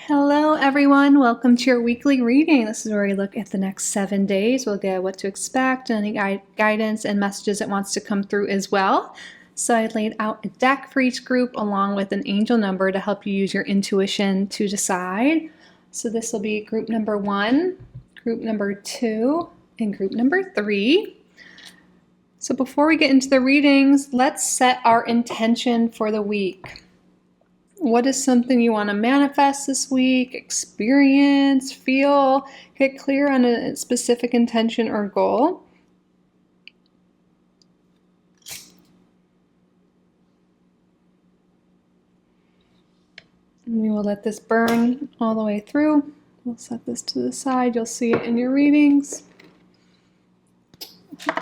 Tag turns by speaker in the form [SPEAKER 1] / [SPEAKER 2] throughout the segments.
[SPEAKER 1] Hello everyone, welcome to your weekly reading. This is where we look at the next 7 days. We'll get what to expect and any guidance and messages that wants to come through as well. So I laid out a deck for each group along with an angel number to help you use your intuition to decide. So this will be group number 1, group number 2, and group number 3. So before we get into the readings, let's set our intention for the week. What is something you want to manifest this week, experience, feel? Get clear on a specific intention or goal. And we will let this burn all the way through. We'll set this to the side. You'll see it in your readings.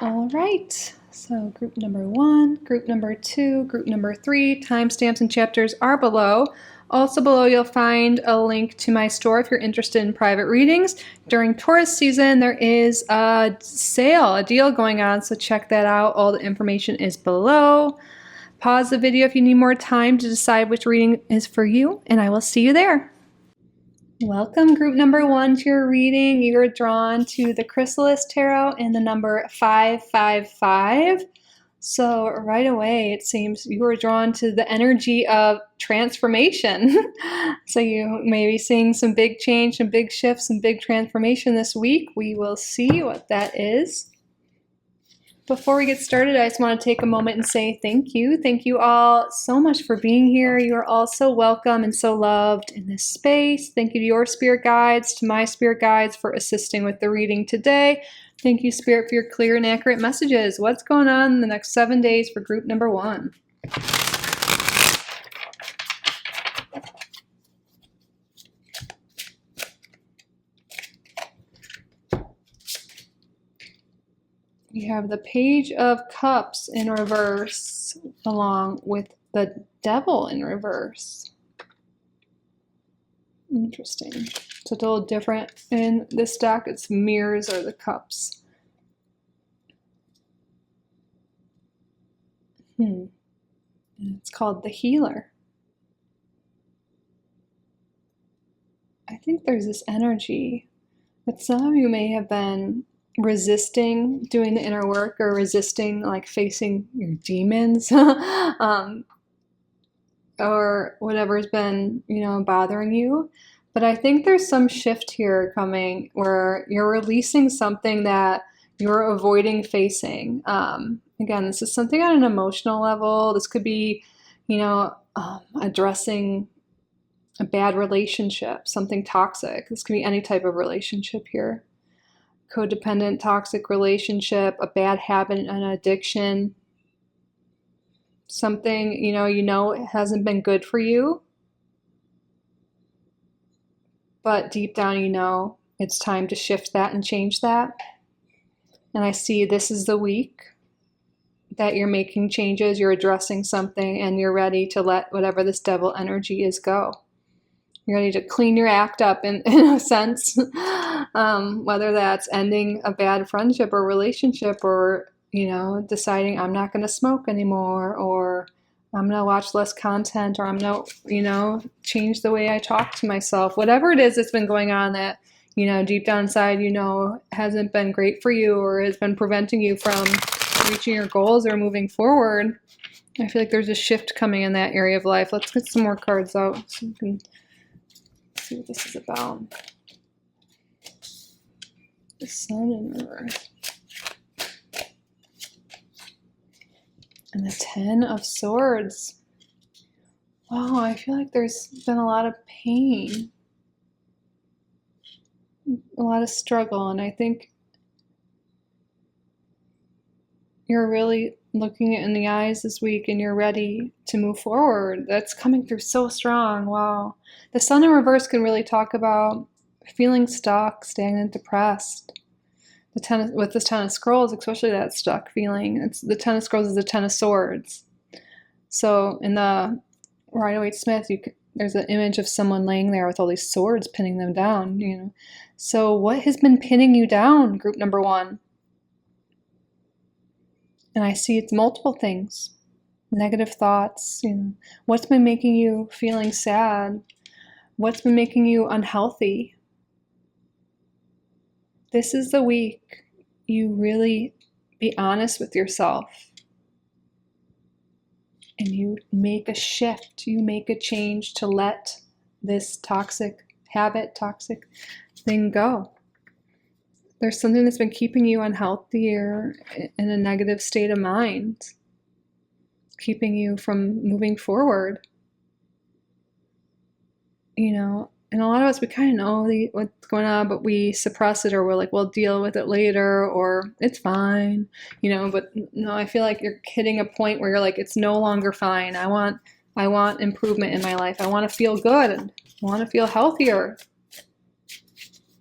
[SPEAKER 1] All right. So group number 1, group number 2, group number 3, timestamps and chapters are below. Also below you'll find a link to my store if you're interested in private readings. During Taurus season there is a sale, a deal going on, so check that out. All the information is below. Pause the video if you need more time to decide which reading is for you, and I will see you there. Welcome, group number 1, to your reading. You are drawn to the Chrysalis Tarot and the number 555. So right away, it seems you are drawn to the energy of transformation. So you may be seeing some big change, some big shifts, some big transformation this week. We will see what that is. Before we get started, I just want to take a moment and say thank you. Thank you all so much for being here. You are all so welcome and so loved in this space. Thank you to your spirit guides, to my spirit guides for assisting with the reading today. Thank you, Spirit, for your clear and accurate messages. What's going on in the next 7 days for group number 1? We have the Page of Cups in reverse along with the Devil in reverse. Interesting. It's a little different in this deck. It's mirrors or the cups. And it's called the Healer. I think there's this energy that some of you may have been resisting doing the inner work or resisting like facing your demons or whatever's been, bothering you. But I think there's some shift here coming where you're releasing something that you're avoiding facing. Again, this is something on an emotional level. This could be, addressing a bad relationship, something toxic. This could be any type of relationship here. Codependent, toxic relationship, a bad habit, an addiction, something, it hasn't been good for you, but deep down, it's time to shift that and change that. And I see this is the week that you're making changes, you're addressing something, and you're ready to let whatever this devil energy is go. You're ready to clean your act up in a sense, whether that's ending a bad friendship or relationship or, deciding I'm not going to smoke anymore or I'm going to watch less content or I'm going to, change the way I talk to myself. Whatever it is that's been going on that, deep down inside, hasn't been great for you or has been preventing you from reaching your goals or moving forward. I feel like there's a shift coming in that area of life. Let's get some more cards out so we can see what this is about. The Sun in reverse. And the 10 of Swords. Wow, I feel like there's been a lot of pain. A lot of struggle. And I think you're really looking it in the eyes this week and you're ready to move forward. That's coming through so strong. Wow. The Sun in reverse can really talk about feeling stuck, stagnant, depressed. With this 10 of Scrolls, especially that stuck feeling. The 10 of Scrolls is the 10 of Swords. So in the Rider-Waite-Smith, there's an image of someone laying there with all these swords pinning them down. So what has been pinning you down, group number 1? And I see it's multiple things. Negative thoughts, what's been making you feeling sad? What's been making you unhealthy? This is the week you really be honest with yourself and you make a shift, you make a change to let this toxic habit, toxic thing go. There's something that's been keeping you unhealthy or in a negative state of mind, keeping you from moving forward. You know, and a lot of us, we kind of know what's going on, but we suppress it, or we're like, we'll deal with it later, or it's fine, you know. But no, I feel like you're hitting a point where you're like, it's no longer fine. I want improvement in my life. I want to feel good. I want to feel healthier.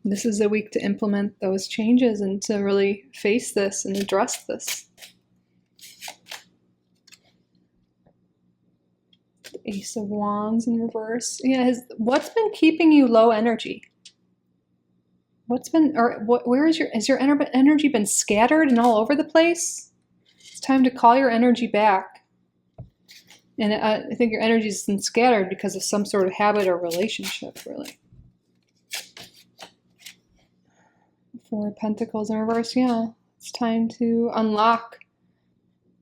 [SPEAKER 1] This is a week to implement those changes and to really face this and address this. Ace of Wands in reverse. Yeah, what's been keeping you low energy? Where is your energy been scattered and all over the place? It's time to call your energy back. And I think your energy's been scattered because of some sort of habit or relationship, really. Four of Pentacles in reverse. Yeah, it's time to unlock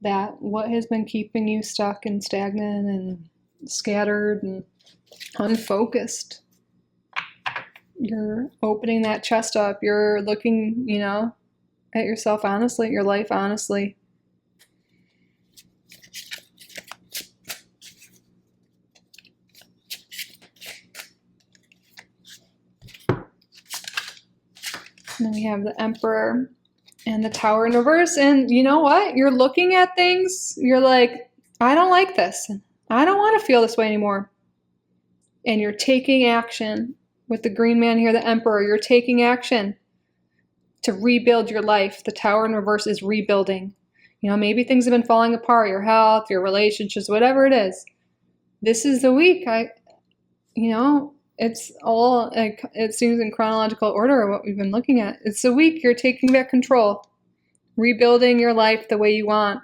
[SPEAKER 1] that. What has been keeping you stuck and stagnant and scattered and unfocused? You're opening that chest up. You're looking, you know, at yourself honestly, at your life honestly. And then we have the Emperor and the Tower in reverse. And you know what? You're looking at things. You're like, I don't like this. I don't want to feel this way anymore. And you're taking action. With the green man here, the Emperor, you're taking action to rebuild your life. The Tower in reverse is rebuilding. You know, maybe things have been falling apart, your health, your relationships, whatever it is. This is the week. It's all, like, it seems in chronological order of what we've been looking at. It's the week you're taking back control, rebuilding your life the way you want,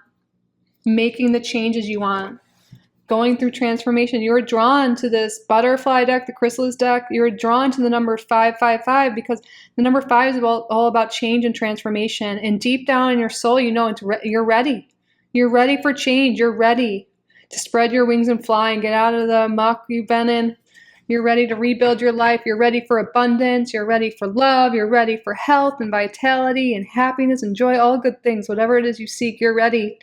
[SPEAKER 1] making the changes you want, going through transformation. You were drawn to this butterfly deck, the chrysalis deck. You were drawn to the number 555 because the number 5 is all about change and transformation. And deep down in your soul, you know you're ready. You're ready for change. You're ready to spread your wings and fly and get out of the muck you've been in. You're ready to rebuild your life. You're ready for abundance. You're ready for love. You're ready for health and vitality and happiness and joy, all good things. Whatever it is you seek, you're ready.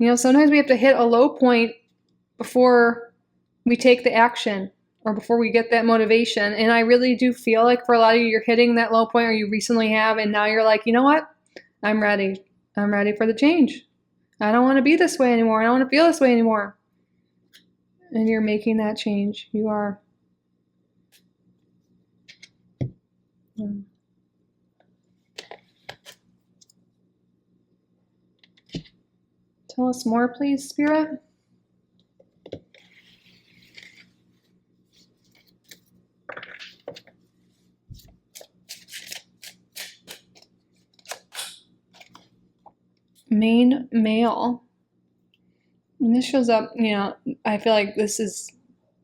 [SPEAKER 1] You know, sometimes we have to hit a low point before we take the action or before we get that motivation. And I really do feel like for a lot of you, you're hitting that low point, or you recently have, and now you're like, you know what? I'm ready. I'm ready for the change. I don't want to be this way anymore. I don't want to feel this way anymore. And you're making that change. You are. Tell us more, please, Spirit. Main male. And this shows up, you know, I feel like this is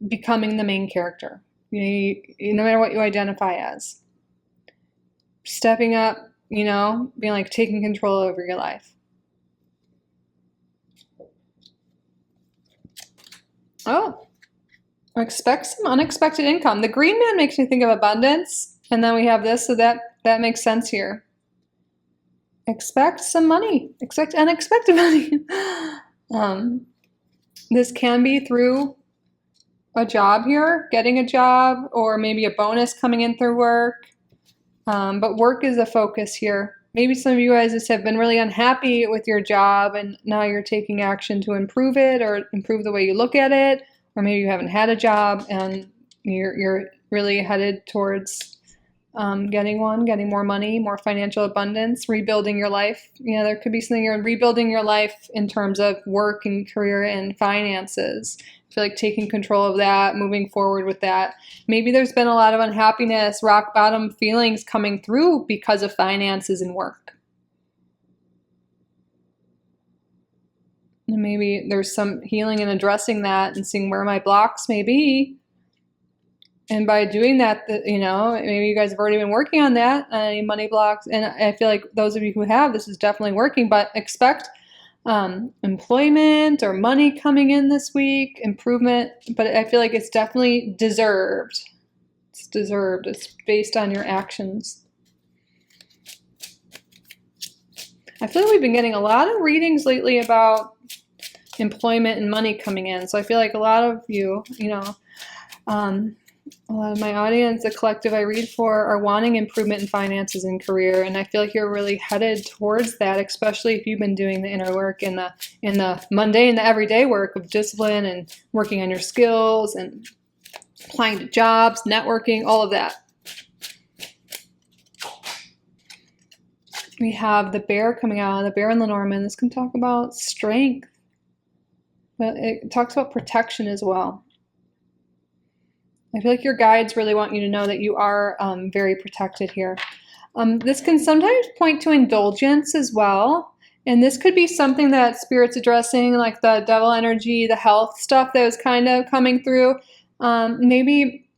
[SPEAKER 1] becoming the main character. You no matter what you identify as. Stepping up, you know, being like taking control over your life. Oh, expect some unexpected income. The green man makes me think of abundance. And then we have this, so that makes sense here. Expect some money. Expect unexpected money. This can be through a job here, getting a job, or maybe a bonus coming in through work. But work is the focus here. Maybe some of you guys just have been really unhappy with your job, and now you're taking action to improve it or improve the way you look at it. Or maybe you haven't had a job and you're really headed towards getting one, getting more money, more financial abundance, rebuilding your life. You know, there could be something you're rebuilding your life in terms of work and career and finances. I feel like taking control of that, moving forward with that. Maybe there's been a lot of unhappiness, rock bottom feelings coming through because of finances and work. And maybe there's some healing and addressing that and seeing where my blocks may be. And by doing that, maybe you guys have already been working on that, any money blocks. And I feel like those of you who have, this is definitely working, but expect employment or money coming in this week, improvement, but I feel like it's definitely deserved. It's deserved. It's based on your actions. I feel like we've been getting a lot of readings lately about employment and money coming in. So I feel like a lot of you, a lot of my audience, the collective I read for, are wanting improvement in finances and career, and I feel like you're really headed towards that, especially if you've been doing the inner work and the mundane, the everyday work of discipline and working on your skills and applying to jobs, networking, all of that. We have the bear coming out, the bear in Lenormand. This can talk about strength, but it talks about protection as well. I feel like your guides really want you to know that you are very protected here. This can sometimes point to indulgence as well. And this could be something that Spirit's addressing, like the devil energy, the health stuff that was kind of coming through. Maybe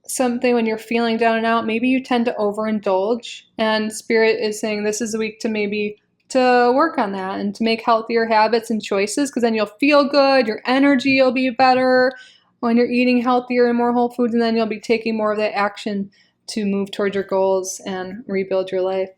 [SPEAKER 1] something when you're feeling down and out, maybe you tend to overindulge. And Spirit is saying this is a week to work on that and to make healthier habits and choices, because then you'll feel good, your energy will be better when you're eating healthier and more whole foods, and then you'll be taking more of that action to move towards your goals and rebuild your life.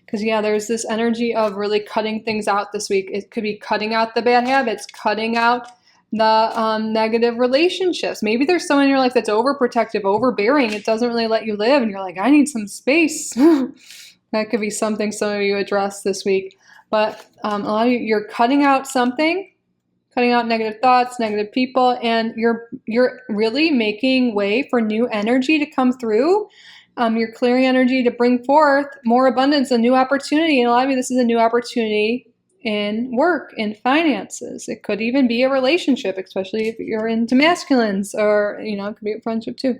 [SPEAKER 1] Because there's this energy of really cutting things out this week. It could be cutting out the bad habits, cutting out the negative relationships. Maybe there's someone in your life that's overprotective, overbearing. It doesn't really let you live, and you're like, I need some space. That could be something some of you address this week. But a lot of you're cutting out something, cutting out negative thoughts, negative people, and you're really making way for new energy to come through. You're clearing energy to bring forth more abundance, a new opportunity. And a lot of you, this is a new opportunity in work, in finances. It could even be a relationship, especially if you're into masculines, or, it could be a friendship too.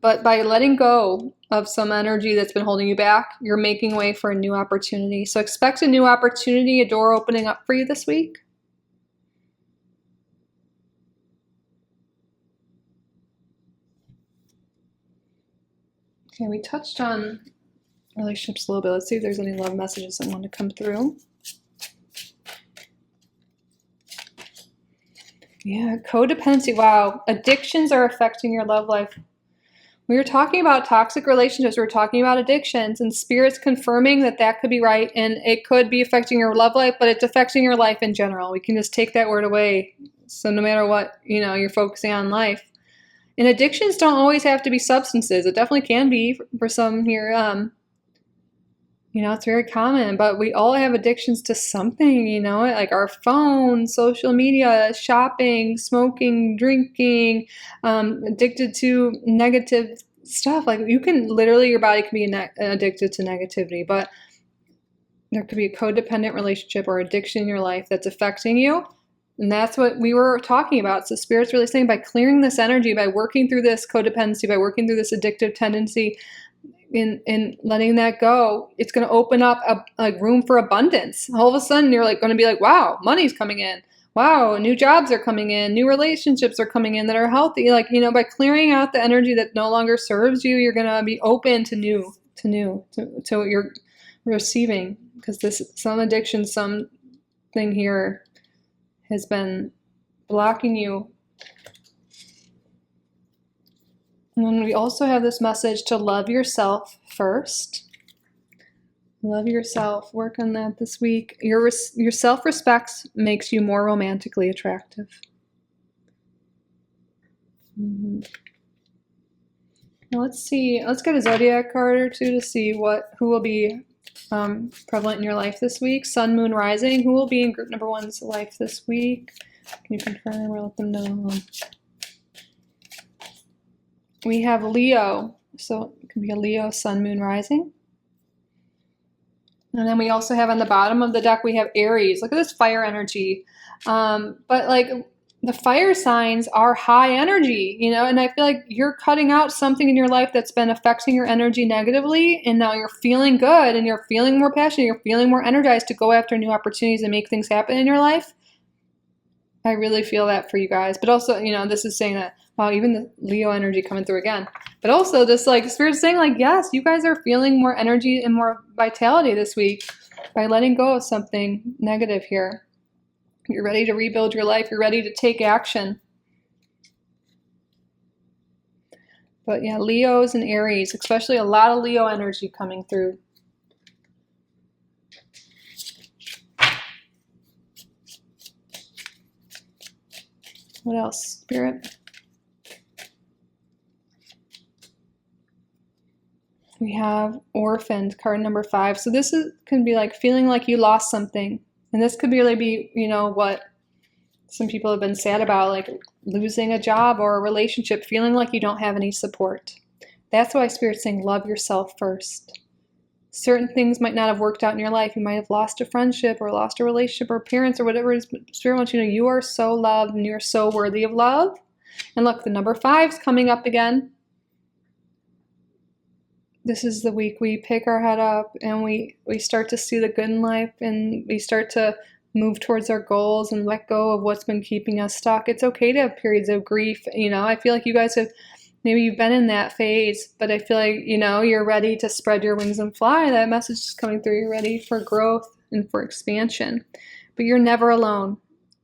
[SPEAKER 1] But by letting go of some energy that's been holding you back, you're making way for a new opportunity. So expect a new opportunity, a door opening up for you this week. Okay, we touched on relationships a little bit. Let's see if there's any love messages that want to come through. Yeah, codependency. Wow, addictions are affecting your love life. We were talking about toxic relationships. We were talking about addictions, and Spirit's confirming that could be right, and it could be affecting your love life, but it's affecting your life in general. We can just take that word away. So no matter what, you're focusing on life. And addictions don't always have to be substances. It definitely can be for some here. It's very common, but we all have addictions to something, like our phone, social media, shopping, smoking, drinking, addicted to negative stuff. Like your body can be addicted to negativity, but there could be a codependent relationship or addiction in your life that's affecting you. And that's what we were talking about. So Spirit's really saying, by clearing this energy, by working through this codependency, by working through this addictive tendency, in letting that go, it's going to open up a room for abundance. All of a sudden, you're going to be like, wow, money's coming in. Wow, new jobs are coming in. New relationships are coming in that are healthy. By clearing out the energy that no longer serves you, you're going to be open to what you're receiving. Because some addiction, something here has been blocking you. And then we also have this message to love yourself first. Love yourself. Work on that this week. Your self-respect makes you more romantically attractive. Now let's see. Let's get a zodiac card or two to see who will be prevalent in your life this week. Sun, Moon, Rising. Who will be in group number 1's life this week? Can you confirm or let them know? We have Leo, so it could be a Leo, Sun, Moon, Rising. And then we also have on the bottom of the deck, we have Aries. Look at this fire energy. But the fire signs are high energy, and I feel like you're cutting out something in your life that's been affecting your energy negatively, and now you're feeling good, and you're feeling more passionate, you're feeling more energized to go after new opportunities and make things happen in your life. I really feel that for you guys. But also, this is saying that, wow, even the Leo energy coming through again. But also this like Spirit's saying like, yes, you guys are feeling more energy and more vitality this week by letting go of something negative here. You're ready to rebuild your life. You're ready to take action. But yeah, Leos and Aries, especially a lot of Leo energy coming through. What else, Spirit? We have orphaned, card number 5. So this can be like feeling like you lost something. And this could really be, what some people have been sad about, like losing a job or a relationship, feeling like you don't have any support. That's why Spirit's saying love yourself first. Certain things might not have worked out in your life. You might have lost a friendship or lost a relationship or parents or whatever it is. But Spirit wants you to know you are so loved and you're so worthy of love. And look, the number 5 is coming up again. This is the week we pick our head up and we start to see the good in life and we start to move towards our goals and let go of what's been keeping us stuck. It's okay to have periods of grief. I feel like you guys have, maybe you've been in that phase, but I feel like, you're ready to spread your wings and fly. That message is coming through. You're ready for growth and for expansion, but you're never alone.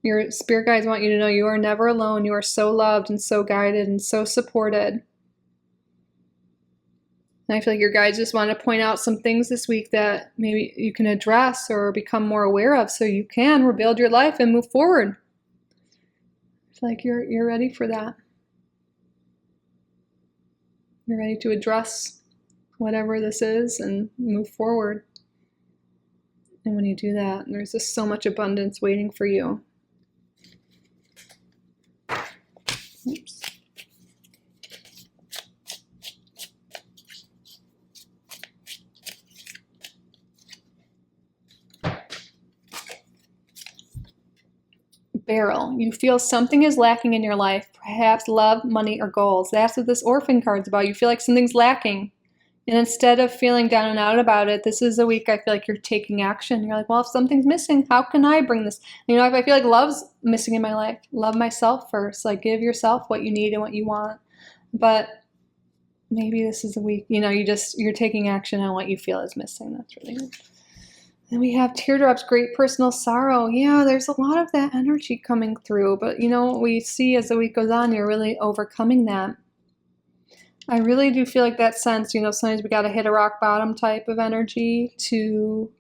[SPEAKER 1] Your spirit guides want you to know you are never alone. You are so loved and so guided and so supported. And I feel like your guides just want to point out some things this week that maybe you can address or become more aware of so you can rebuild your life and move forward. I feel like you're ready for that. You're ready to address whatever this is and move forward. And when you do that, there's just so much abundance waiting for you. Oops. Barrel. You feel something is lacking in your life, perhaps love, money, or goals. That's what this orphan card's about. You feel like something's lacking. And instead of feeling down and out about it, this is a week I feel like you're taking action. You're like, well, if something's missing, how can I bring this? If I feel like love's missing in my life, love myself first. Like give yourself what you need and what you want. But maybe this is a week, you're taking action on what you feel is missing. That's really good. Then we have teardrops, great personal sorrow. Yeah, there's a lot of that energy coming through. But what we see as the week goes on, you're really overcoming that. I really do feel like that sense, sometimes we got to hit a rock bottom type of energy to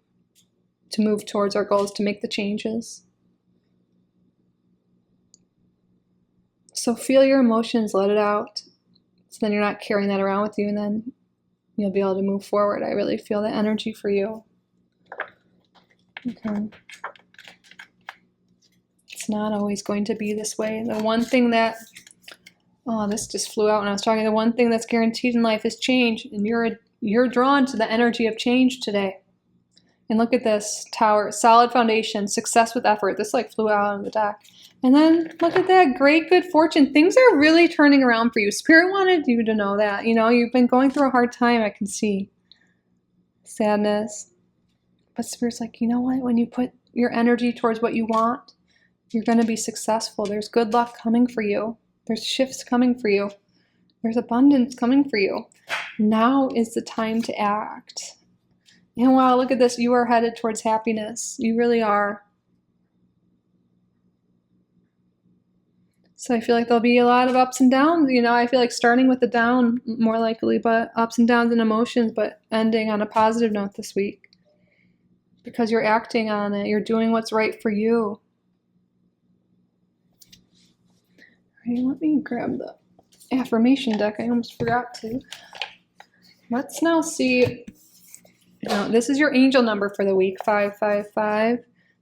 [SPEAKER 1] move towards our goals, to make the changes. So feel your emotions, let it out. So then you're not carrying that around with you, and then you'll be able to move forward. I really feel the energy for you. Okay. It's not always going to be this way. The one thing that, this just flew out when I was talking. The one thing that's guaranteed in life is change, and you're drawn to the energy of change today. And look at this Tower, solid foundation, success with effort. This like flew out of the deck. And then look at that, great good fortune. Things are really turning around for you. Spirit wanted you to know that. You've been going through a hard time. I can see sadness. But Spirit's like, you know what? When you put your energy towards what you want, you're going to be successful. There's good luck coming for you. There's shifts coming for you. There's abundance coming for you. Now is the time to act. And wow, look at this. You are headed towards happiness. You really are. So I feel like there'll be a lot of ups and downs. I feel like starting with the down more likely, but ups and downs and emotions, but ending on a positive note this week. Because you're acting on it. You're doing what's right for you. All right, let me grab the affirmation deck. I almost forgot to. Let's now see. This is your angel number for the week, 555.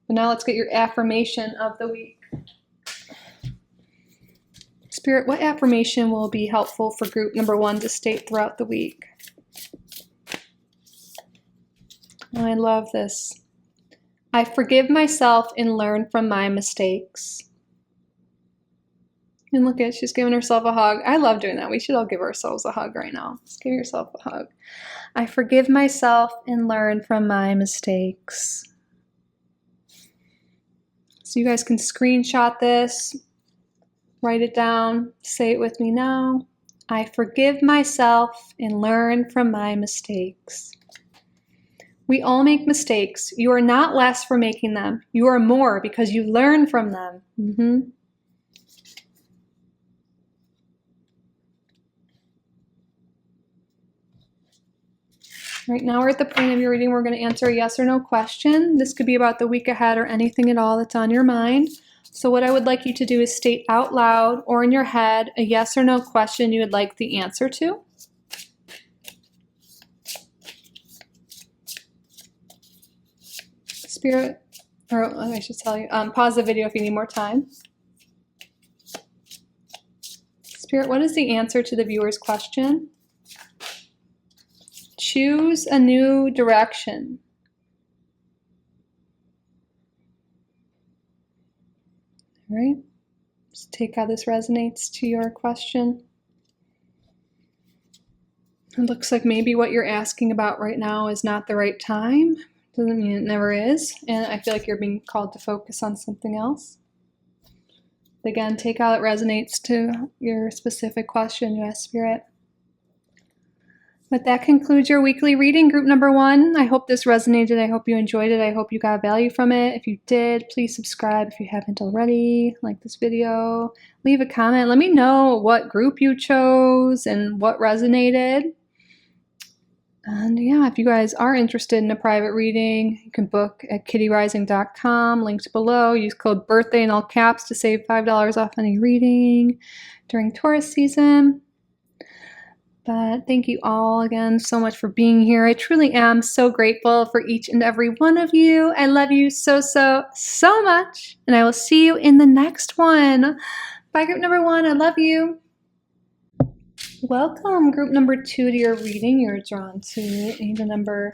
[SPEAKER 1] But now let's get your affirmation of the week. Spirit, what affirmation will be helpful for group number 1 to state throughout the week? Oh, I love this. I forgive myself and learn from my mistakes. And look at, she's giving herself a hug. I love doing that. We should all give ourselves a hug right now. Just give yourself a hug. I forgive myself and learn from my mistakes. So you guys can screenshot this, write it down, say it with me now. I forgive myself and learn from my mistakes. We all make mistakes. You are not less for making them. You are more because you learn from them. Right now we're at the point of your reading. We're going to answer a yes or no question. This could be about the week ahead or anything at all that's on your mind. So what I would like you to do is state out loud or in your head a yes or no question you would like the answer to. Spirit, or I should tell you, pause the video if you need more time. Spirit, what is the answer to the viewer's question? Choose a new direction. All right, just take how this resonates to your question. It looks like maybe what you're asking about right now is not the right time. Doesn't mean it never is. And I feel like you're being called to focus on something else. Again, take how it resonates to your specific question, yes, Spirit. But that concludes your weekly reading, group number 1. I hope this resonated. I hope you enjoyed it. I hope you got value from it. If you did, please subscribe if you haven't already. Like this video. Leave a comment. Let me know what group you chose and what resonated. And yeah, if you guys are interested in a private reading, you can book at kittyrising.com, linked below. Use code BIRTHDAY in all caps to save $5 off any reading during Taurus season. But thank you all again so much for being here. I truly am so grateful for each and every one of you. I love you so much. And I will see you in the next one. Bye, group number 1. I love you. Welcome, group number 2, to your reading. You're drawn to angel number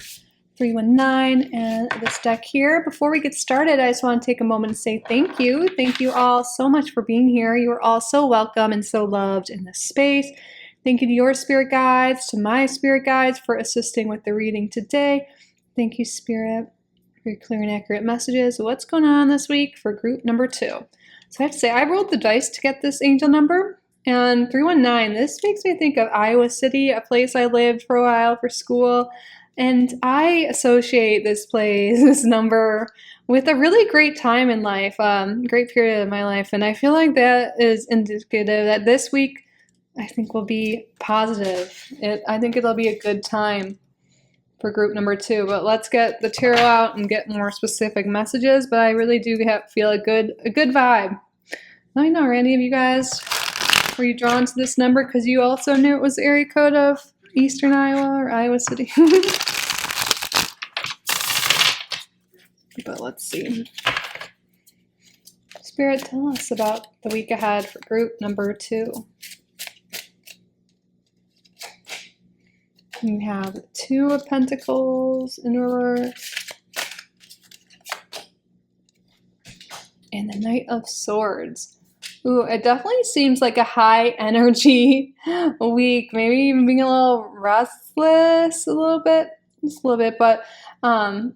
[SPEAKER 1] 319 and this deck here. Before we get started, I just want to take a moment to say thank you. Thank you all so much for being here. You are all so welcome and so loved in this space. Thank you to your spirit guides, to my spirit guides for assisting with the reading today. Thank you, Spirit, for your clear and accurate messages. What's going on this week for group number 2? So I have to say, I rolled the dice to get this angel number. And 319, this makes me think of Iowa City, a place I lived for a while for school. And I associate this place, this number, with a really great time in life, great period of my life. And I feel like that is indicative that this week, I think, will be positive. I think it'll be a good time for group number 2. But let's get the tarot out and get more specific messages. But I really do feel a good vibe. Let me know, are any of you guys, were you drawn to this number because you also knew it was the area code of Eastern Iowa or Iowa City? But let's see. Spirit, tell us about the week ahead for group number 2. We have the 2 of Pentacles in reverse and the Knight of Swords. Ooh, it definitely seems like a high energy week. Maybe even being a little restless a little bit, just a little bit. But I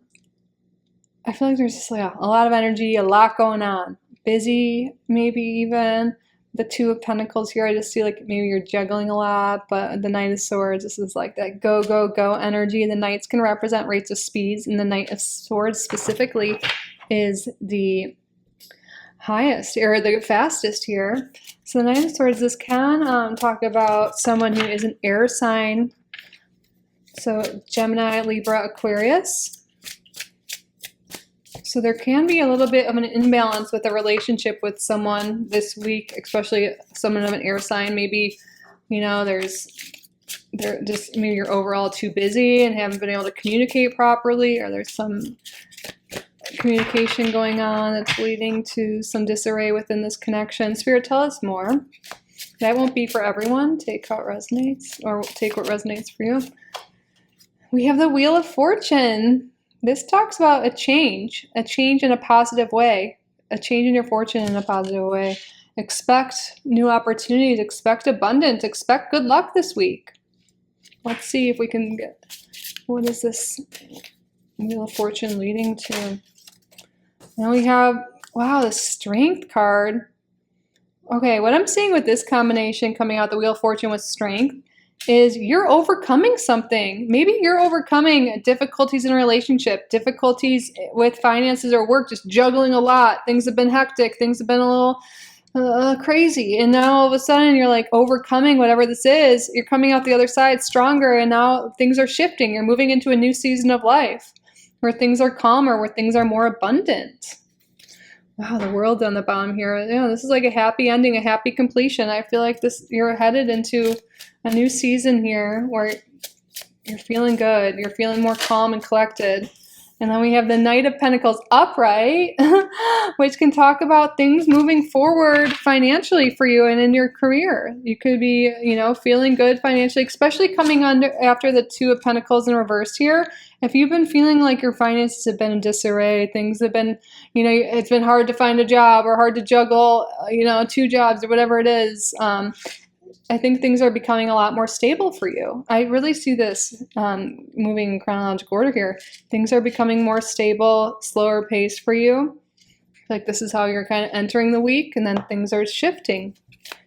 [SPEAKER 1] feel like there's just like a lot of energy, a lot going on. Busy, maybe even. The 2 of Pentacles here, I just see like maybe you're juggling a lot. But the Knight of Swords, this is like that go, go, go energy. The Knights can represent rates of speeds. And the Knight of Swords specifically is the highest or the fastest here. So the Knight of Swords, this can talk about someone who is an air sign. So Gemini, Libra, Aquarius. So there can be a little bit of an imbalance with a relationship with someone this week, especially someone of an air sign. Maybe, you know, maybe you're overall too busy and haven't been able to communicate properly, or there's some communication going on that's leading to some disarray within this connection. Spirit, tell us more. That won't be for everyone. Take how it resonates, or take what resonates for you. We have the Wheel of Fortune. This talks about a change in a positive way, a change in your fortune in a positive way. Expect new opportunities, expect abundance, expect good luck this week. Let's see if we can get, what is this Wheel of Fortune leading to? Now we have Wow, the Strength card. Okay, what I'm seeing with this combination coming out the Wheel of Fortune with Strength is you're overcoming something. Maybe you're overcoming difficulties in a relationship, difficulties with finances or work, just juggling a lot. Things have been hectic. Things have been a little crazy. And now all of a sudden you're like overcoming whatever this is. You're coming out the other side stronger, and now things are shifting. You're moving into a new season of life where things are calmer, where things are more abundant. Wow, the World on the bottom here. You know, this is like a happy ending, a happy completion. I feel like you're headed into a new season here where you're feeling good. You're feeling more calm and collected. And then we have the Knight of Pentacles upright, which can talk about things moving forward financially for you and in your career. You could be, feeling good financially, especially coming after the Two of Pentacles in reverse here. If you've been feeling like your finances have been in disarray, things have been, it's been hard to find a job or hard to juggle, 2 jobs or whatever it is. I think things are becoming a lot more stable for you. I really see this moving in chronological order here. Things are becoming more stable, slower pace for you. Like this is how you're kind of entering the week, and then things are shifting.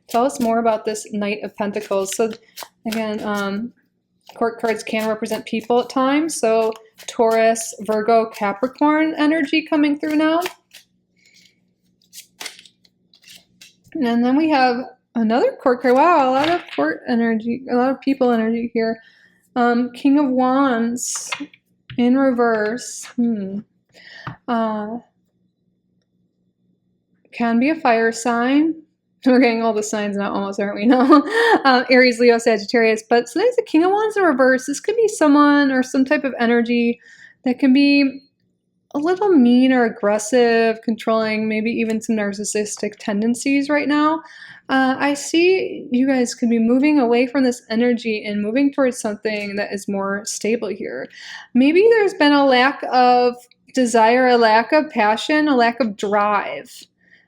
[SPEAKER 1] Tell us more about this Knight of Pentacles. So again, court cards can represent people at times. So Taurus, Virgo, Capricorn energy coming through now. And then we have another court card. Wow, a lot of court energy, a lot of people energy here. King of Wands in reverse. Can be a fire sign. We're getting all the signs now almost, aren't we? No. Aries, Leo, Sagittarius. But so there's the King of Wands in reverse. This could be someone or some type of energy that can be a little mean or aggressive, controlling, maybe even some narcissistic tendencies right now. I see you guys could be moving away from this energy and moving towards something that is more stable here. Maybe there's been a lack of desire, a lack of passion, a lack of drive.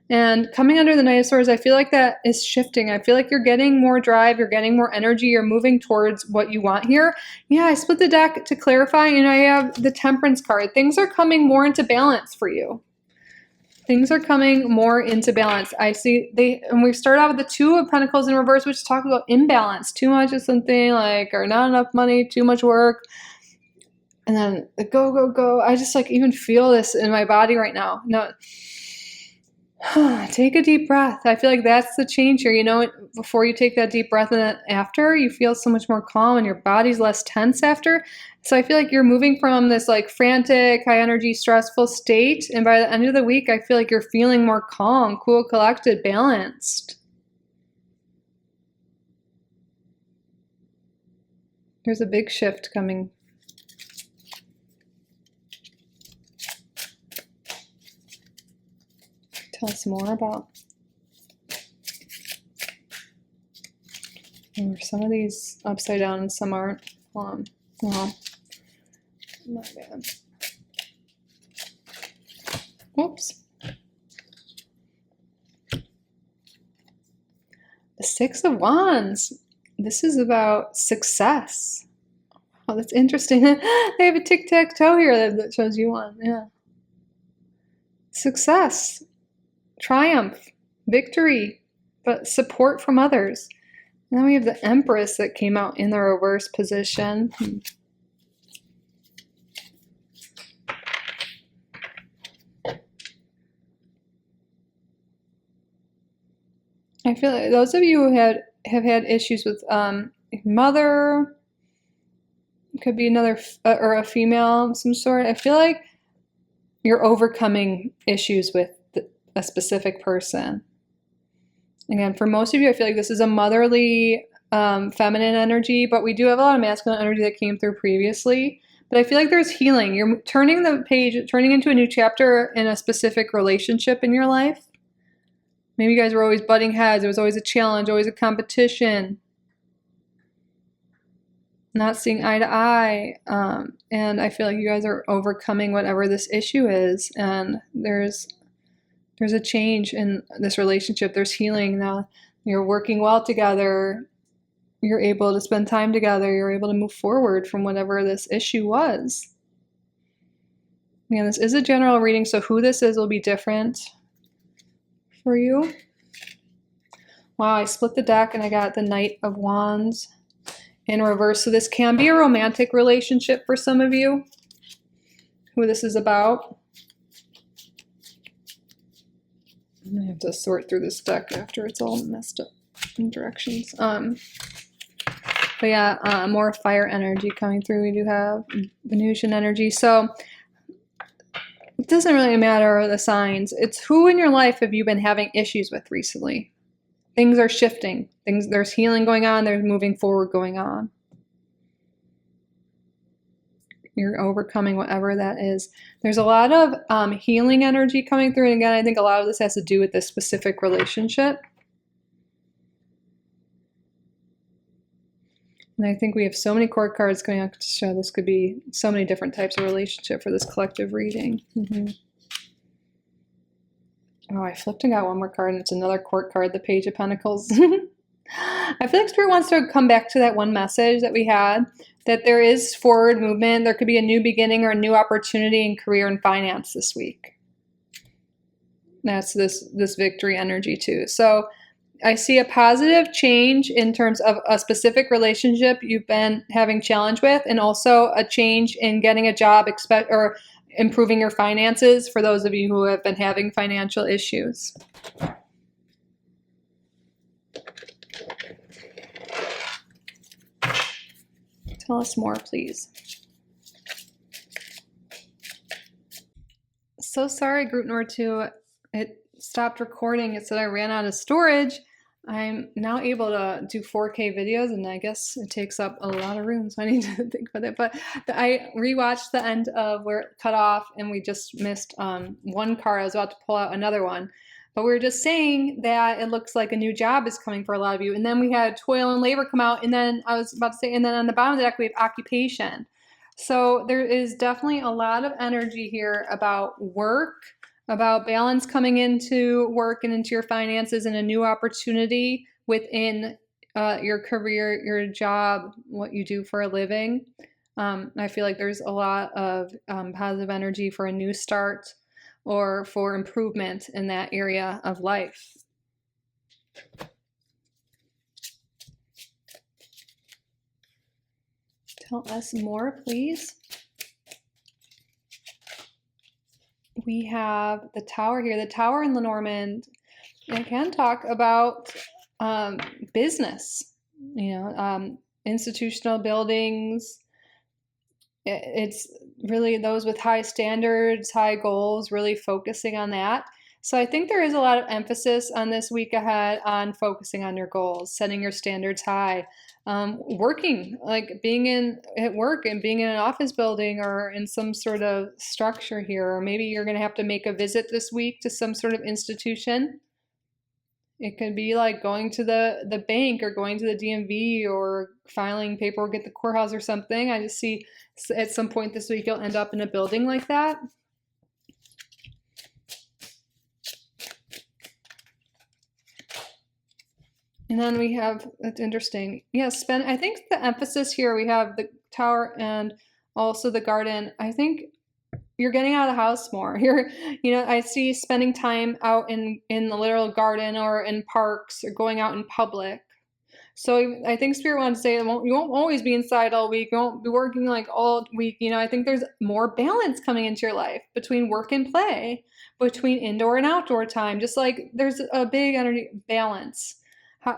[SPEAKER 1] And coming under the Knight of Swords, I feel like that is shifting. I feel like you're getting more drive, you're getting more energy, you're moving towards what you want here. Yeah, I split the deck to clarify, and I have the Temperance card. Things are coming more into balance for you. Things are coming more into balance. I see and we start out with the Two of Pentacles in reverse, which talk about imbalance. Too much of something, like, or not enough money, too much work. And then the go, go, go. I just even feel this in my body right now. No. Take a deep breath. I feel like that's the change here. Before you take that deep breath and then after, you feel so much more calm and your body's less tense after. So I feel like you're moving from this frantic, high energy, stressful state. And by the end of the week, I feel like you're feeling more calm, cool, collected, balanced. There's a big shift coming. Tell us more about some of these upside down and some aren't. Well, my bad. Whoops. The Six of Wands. This is about success. Oh, that's interesting. They have a tic-tac-toe here that shows you one. Yeah. Success. Triumph, victory, but support from others. And then we have the Empress that came out in the reverse position. I feel like those of you who have had issues with mother, could be another or a female of some sort. I feel like you're overcoming issues with a specific person. Again, for most of you, I feel like this is a motherly, feminine energy, but we do have a lot of masculine energy that came through previously. But I feel like there's healing. You're turning the page, turning into a new chapter in a specific relationship in your life. Maybe you guys were always butting heads. There was always a challenge, always a competition. Not seeing eye to eye. And I feel like you guys are overcoming whatever this issue is. And there's a change in this relationship. There's healing now. You're working well together. You're able to spend time together. You're able to move forward from whatever this issue was. Again, this is a general reading, so who this is will be different for you. Wow, I split the deck and I got the Knight of Wands in reverse. So this can be a romantic relationship for some of you, who this is about. I have to sort through this deck after it's all messed up in directions. But yeah, more fire energy coming through. We do have Venusian energy. So it doesn't really matter the signs. It's who in your life have you been having issues with recently? Things are shifting. There's healing going on. There's moving forward going on. You're overcoming whatever that is. There's a lot of healing energy coming through. And again, I think a lot of this has to do with this specific relationship. And I think we have so many court cards coming up to show this could be so many different types of relationship for this collective reading. Oh, I flipped and got one more card, and it's another court card, the Page of Pentacles. I feel like Spirit wants to come back to that one message that we had, that there is forward movement. There could be a new beginning or a new opportunity in career and finance this week. That's this victory energy too. So I see a positive change in terms of a specific relationship you've been having challenge with, and also a change in getting a job, or improving your finances for those of you who have been having financial issues. Tell us more, please. So sorry, group number 2. It stopped recording. It said I ran out of storage. I'm now able to do 4K videos, and I guess it takes up a lot of room, so I need to think about it. But I rewatched the end of where it cut off, and we just missed one card. I was about to pull out another one. But we were just saying that it looks like a new job is coming for a lot of you. And then we had toil and labor come out, and then I was about to say, and then on the bottom of the deck, we have occupation. So there is definitely a lot of energy here about work, about balance coming into work and into your finances, and a new opportunity within your career, your job, what you do for a living. I feel like there's a lot of positive energy for a new start or for improvement in that area of life. Tell us more, please. We have the Tower here. The Tower in Lenormand. I can talk about business, institutional buildings. It's really those with high standards, high goals, really focusing on that. So I think there is a lot of emphasis on this week ahead on focusing on your goals, setting your standards high, working, like being at work and being in an office building or in some sort of structure here. Or maybe you're going to have to make a visit this week to some sort of institution. It could be like going to the bank or going to the DMV or filing paperwork at the courthouse or something. I just see at some point this week you'll end up in a building like that. And then we have, that's interesting. Yes, I think the emphasis here, we have the Tower and also the Garden. I think you're getting out of the house more. I see spending time out in the literal garden or in parks or going out in public. So I think Spirit wants to say you won't always be inside all week. You won't be working like all week. I think there's more balance coming into your life between work and play, between indoor and outdoor time. Just like there's a big energy balance.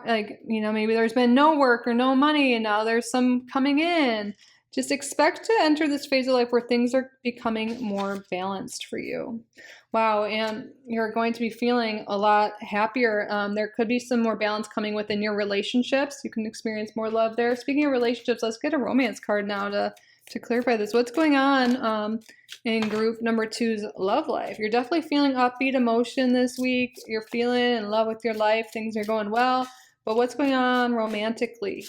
[SPEAKER 1] Maybe there's been no work or no money, and now there's some coming in. Just expect to enter this phase of life where things are becoming more balanced for you. Wow, and you're going to be feeling a lot happier. There could be some more balance coming within your relationships. You can experience more love there. Speaking of relationships, let's get a romance card now to clarify this. What's going on in group number 2's love life? You're definitely feeling upbeat emotion this week. You're feeling in love with your life. Things are going well. But what's going on romantically?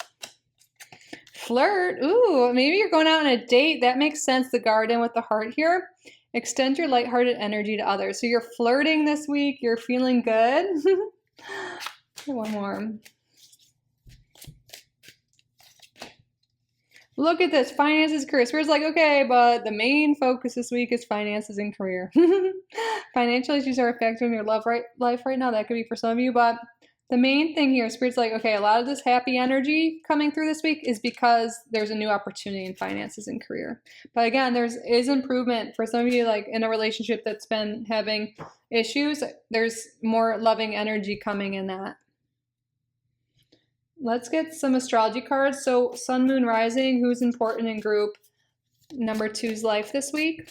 [SPEAKER 1] Flirt. Ooh, maybe you're going out on a date. That makes sense. The Garden with the heart here. Extend your lighthearted energy to others. So you're flirting this week. You're feeling good. One more. Look at this. Finances, career. Spirit's like, okay, but the main focus this week is finances and career. Financial issues are a factor in your life right now. That could be for some of you, but the main thing here, Spirit's like, okay, a lot of this happy energy coming through this week is because there's a new opportunity in finances and career. But again, is improvement for some of you, like in a relationship that's been having issues. There's more loving energy coming in that. Let's get some astrology cards. So Sun, Moon, Rising, who's important in group number 2's life this week?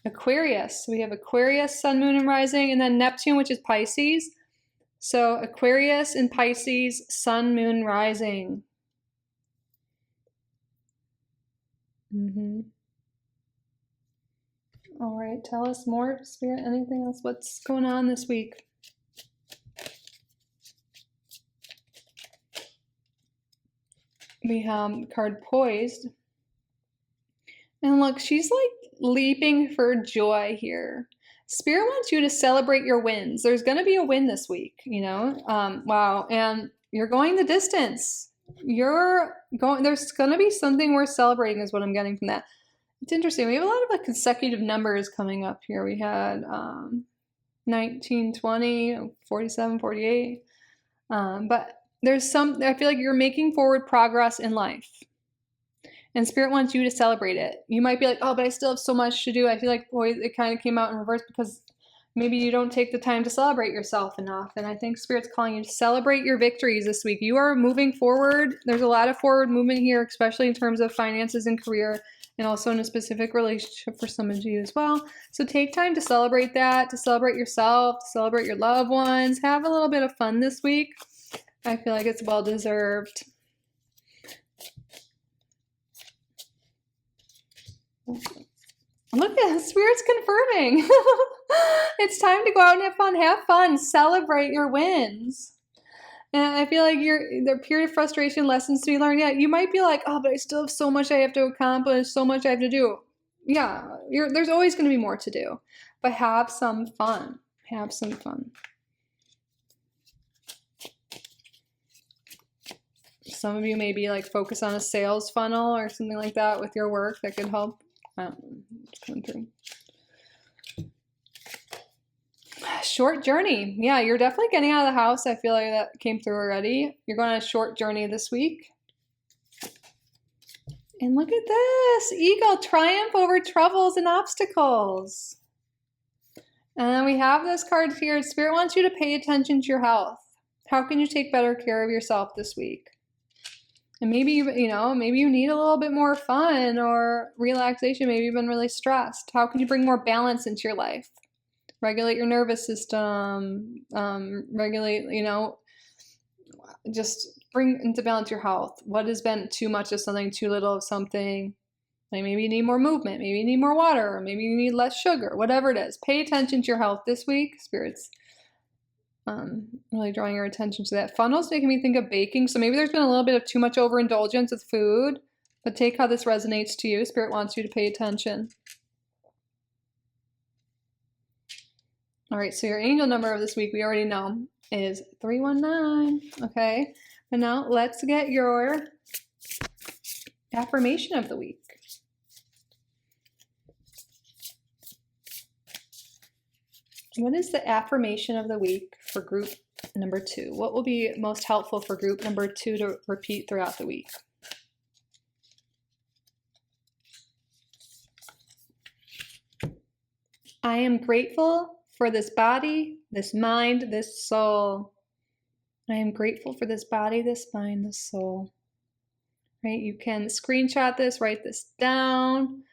[SPEAKER 1] Aquarius. We have Aquarius, Sun, Moon, and Rising, and then Neptune, which is Pisces. So Aquarius and Pisces, Sun, Moon, Rising. All right, tell us more, Spirit. Anything else? What's going on this week? We have card Poised. And look, she's like leaping for joy here. Spirit wants you to celebrate your wins. There's going to be a win this week, you know? Wow. And you're going the distance. There's going to be something worth celebrating is what I'm getting from that. It's interesting. We have a lot of like consecutive numbers coming up here. We had 19, 20, 47, 48. But there's I feel like you're making forward progress in life. And Spirit wants you to celebrate it. You might be like, oh, but I still have so much to do. I feel like, boy, it kind of came out in reverse because maybe you don't take the time to celebrate yourself enough. And I think Spirit's calling you to celebrate your victories this week. You are moving forward. There's a lot of forward movement here, especially in terms of finances and career, and also in a specific relationship for some of you as well. So take time to celebrate that, to celebrate yourself, to celebrate your loved ones. Have a little bit of fun this week. I feel like it's well-deserved. Look at Spirit's confirming. It's time to go out and have fun. Have fun. Celebrate your wins. And I feel like the period of frustration, lessons to be learned. Yeah, you might be like, oh, but I still have so much I have to accomplish, so much I have to do. Yeah, there's always going to be more to do. But have some fun. Have some fun. Some of you maybe like focus on a sales funnel or something like that with your work that could help. It's coming through. Short journey. Yeah, you're definitely getting out of the house. I feel like that came through already. You're going on a short journey this week. And look at this. Eagle, triumph over troubles and obstacles. And then we have this card here. Spirit wants you to pay attention to your health. How can you take better care of yourself this week? And maybe maybe you need a little bit more fun or relaxation. Maybe you've been really stressed. How can you bring more balance into your life? Regulate your nervous system. Just bring into balance your health. What has been too much of something, too little of something? Like maybe you need more movement. Maybe you need more water. Or maybe you need less sugar. Whatever it is, pay attention to your health this week. Spirit's really drawing your attention to that. Funnel's making me think of baking. So maybe there's been a little bit of too much overindulgence with food, but take how this resonates to you. Spirit wants you to pay attention. All right, so your angel number of this week, we already know, is 319. Okay, and now let's get your affirmation of the week. What is the affirmation of the week for group number 2? What will be most helpful for group number 2 to repeat throughout the week? I am grateful for this body, this mind, this soul. I am grateful for this body, this mind, this soul. Right? You can screenshot this, write this down.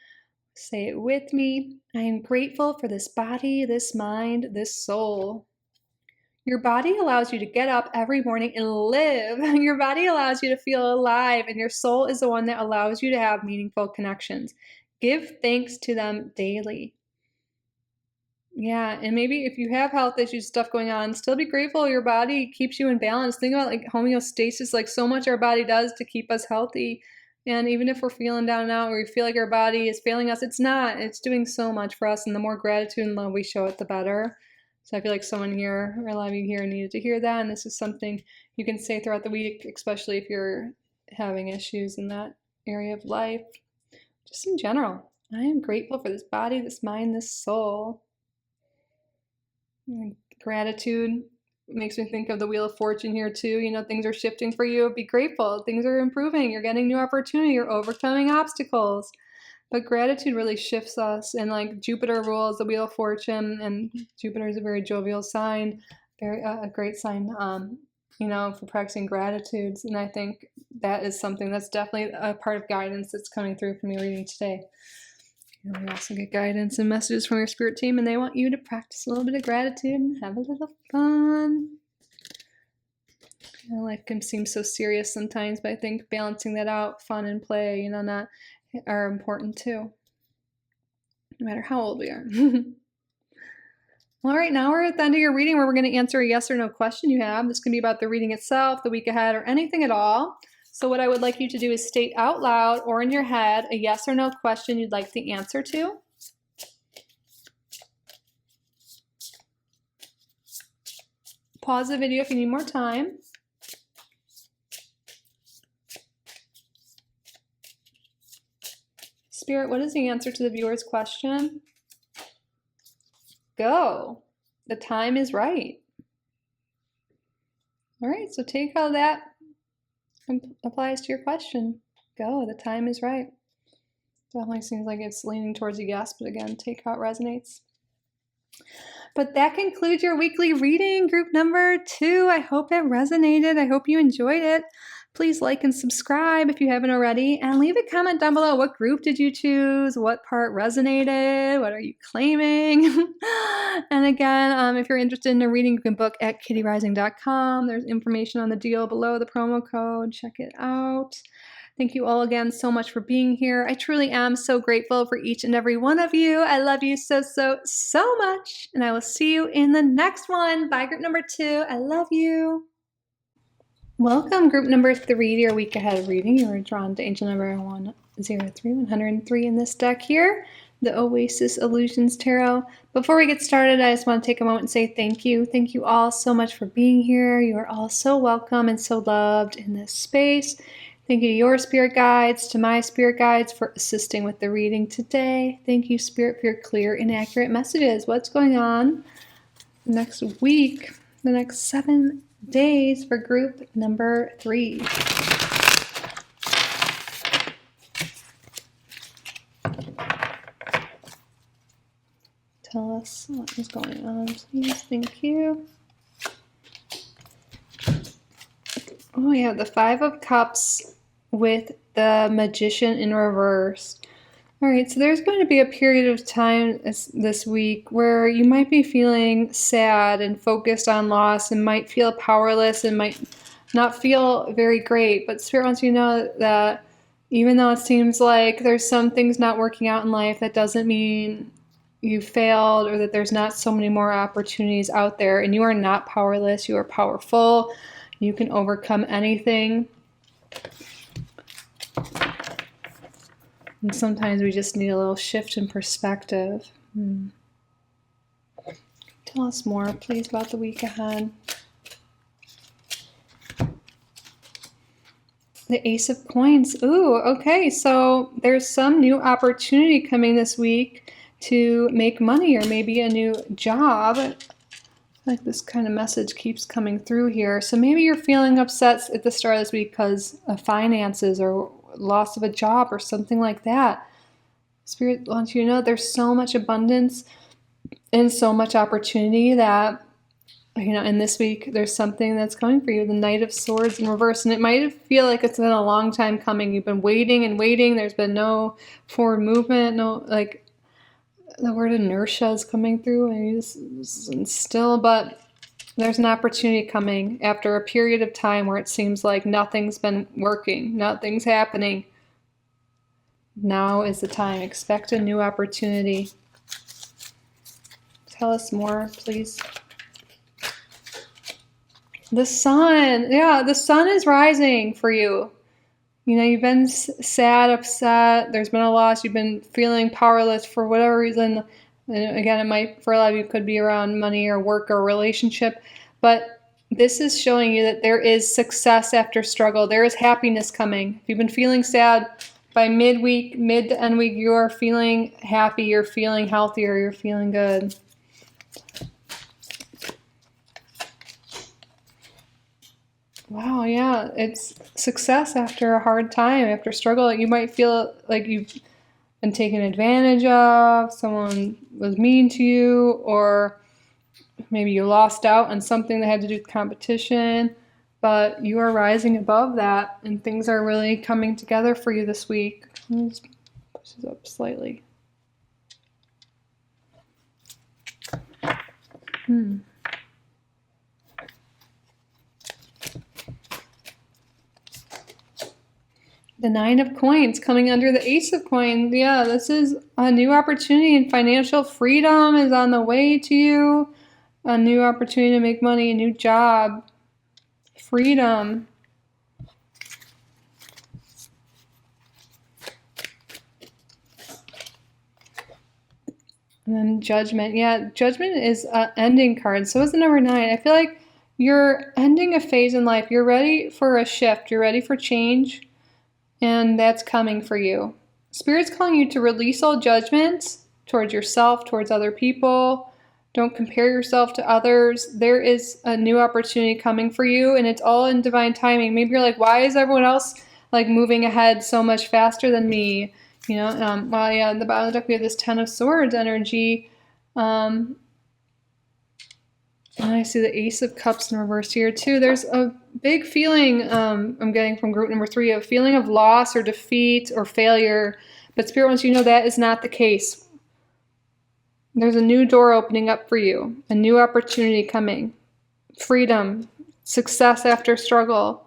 [SPEAKER 1] Say it with me. I am grateful for this body, this mind, this soul. Your body allows you to get up every morning and live. Your body allows you to feel alive, and your soul is the one that allows you to have meaningful connections. Give thanks to them daily. Yeah, and maybe if you have health issues, stuff going on, still be grateful your body keeps you in balance. Think about like homeostasis, like so much our body does to keep us healthy. And even if we're feeling down and out or we feel like our body is failing us, it's not. It's doing so much for us. And the more gratitude and love we show it, the better. So I feel like someone here, or a lot of you here, needed to hear that. And this is something you can say throughout the week, especially if you're having issues in that area of life. just in general. I am grateful for this body, this mind, this soul. And gratitude makes me think of the Wheel of Fortune here too. You know, things are shifting for you. Be grateful. Things are improving. You're getting new opportunity. You're overcoming obstacles. But gratitude really shifts us. And like Jupiter rules the Wheel of Fortune, and Jupiter is a very jovial sign, very a great sign, you know, for practicing gratitudes. And I think that is something that's definitely a part of guidance that's coming through from your reading today. You know, we also get guidance and messages from your spirit team, and they want you to practice a little bit of gratitude and have a little fun. You know, life can seem so serious sometimes, but I think balancing that out, fun and play, you know, not are important too, no matter how old we are. All right, now we're at the end of your reading where we're going to answer a yes or no question you have. This can be about the reading itself, the week ahead, or anything at all. So what I would like you to do is state out loud or in your head a yes or no question you'd like the answer to. Pause the video if you need more time. Spirit, what is the answer to the viewer's question? Go. The time is right. All right, so take how that applies to your question. Go. The time is right. Definitely seems like it's leaning towards a yes, but again, take how it resonates. But that concludes your weekly reading, group number 2. I hope it resonated. I hope you enjoyed it. Please like and subscribe if you haven't already, and leave a comment down below. What group did you choose? What part resonated? What are you claiming? And again, if you're interested in a reading, you can book at kittyrising.com. There's information on the deal below the promo code. Check it out. Thank you all again so much for being here. I truly am so grateful for each and every one of you. I love you so, so, so much. And I will see you in the next one. Bye, group number 2. I love you. Welcome, group number 3, to your week ahead reading. You are drawn to angel number 103 in this deck here, the Oasis Illusions Tarot. Before we get started, I just want to take a moment and say thank you. Thank you all so much for being here. You are all so welcome and so loved in this space. Thank you, your spirit guides, to my spirit guides for assisting with the reading today. Thank you, Spirit, for your clear and accurate messages. What's going on next week, the next 7 days for group number 3? Tell us what is going on, please. Thank you. Oh, we have the 5 of Cups with the Magician in reverse. All right, so there's going to be a period of time this week where you might be feeling sad and focused on loss and might feel powerless and might not feel very great. But Spirit wants you to know that even though it seems like there's some things not working out in life, that doesn't mean you failed or that there's not so many more opportunities out there. And you are not powerless. You are powerful. You can overcome anything. And sometimes we just need a little shift in perspective. Tell us more, please, about the week ahead. The Ace of Coins. Ooh, okay. So there's some new opportunity coming this week to make money, or maybe a new job. I feel like this kind of message keeps coming through here. So maybe you're feeling upset at the start of this week because of finances or loss of a job or something like that. Spirit wants you to know there's so much abundance and so much opportunity that, you know, in this week there's something that's coming for you. The Knight of Swords in reverse, and it might feel like it's been a long time coming. You've been waiting and waiting. There's been no forward movement, no, like, the word inertia is coming through, and still, but there's an opportunity coming after a period of time where it seems like nothing's been working, nothing's happening. Now is the time. Expect a new opportunity. Tell us more, please. The sun. Yeah, the sun is rising for you. You know, you've been sad, upset, there's been a loss, you've been feeling powerless for whatever reason. And again, it might, for a lot of you, could be around money or work or relationship. But this is showing you that there is success after struggle. There is happiness coming. If you've been feeling sad, by midweek, mid to end week, you are feeling happy, you're feeling healthier, you're feeling good. Wow, yeah, it's success after a hard time, after struggle. You might feel like you've been taken advantage of, someone was mean to you, or maybe you lost out on something that had to do with competition, but you are rising above that, and things are really coming together for you this week. Let's push this up slightly. The Nine of Coins coming under the Ace of Coins. Yeah, this is a new opportunity, and financial freedom is on the way to you. A new opportunity to make money, a new job, freedom. And then Judgment. Yeah, Judgment is an ending card. So is the number 9. I feel like you're ending a phase in life. You're ready for a shift. You're ready for change. And that's coming for you. Spirit's calling you to release all judgments towards yourself, towards other people. Don't compare yourself to others. There is a new opportunity coming for you, and it's all in divine timing. Maybe you're like, why is everyone else like moving ahead so much faster than me? You know, well, yeah, in the bottom of the deck we have this Ten of Swords energy. And I see the Ace of Cups in reverse here too. There's a big feeling I'm getting from group number 3, a feeling of loss or defeat or failure. But Spirit wants you to know that is not the case. There's a new door opening up for you, a new opportunity coming, freedom, success after struggle.